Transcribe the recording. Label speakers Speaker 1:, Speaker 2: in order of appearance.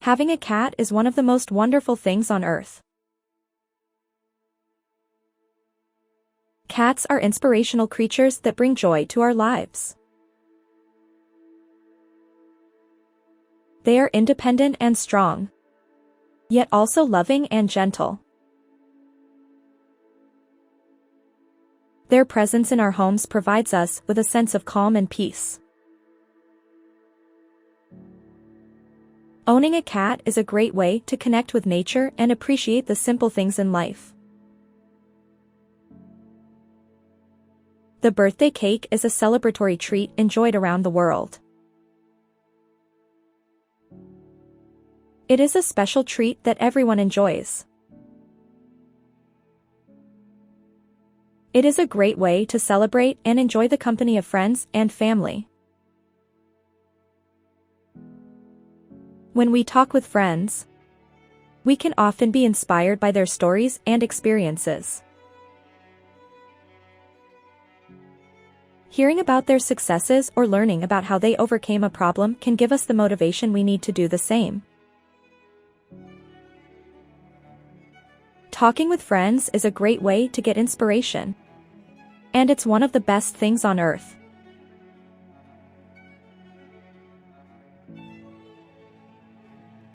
Speaker 1: Having a cat is one of the most wonderful things on earth. Cats are inspirational creatures that bring joy to our lives. They are independent and strong, yet also loving and gentle. Their presence in our homes provides us with a sense of calm and peace. Owning a cat is a great way to connect with nature and appreciate the simple things in life. The birthday cake is a celebratory treat enjoyed around the world. It is a special treat that everyone enjoys. It is a great way to celebrate and enjoy the company of friends and family. When we talk with friends, we can often be inspired by their stories and experiences. Hearing about their successes or learning about how they overcame a problem can give us the motivation we need to do the same. Talking with friends is a great way to get inspiration. And it's one of the best things on earth.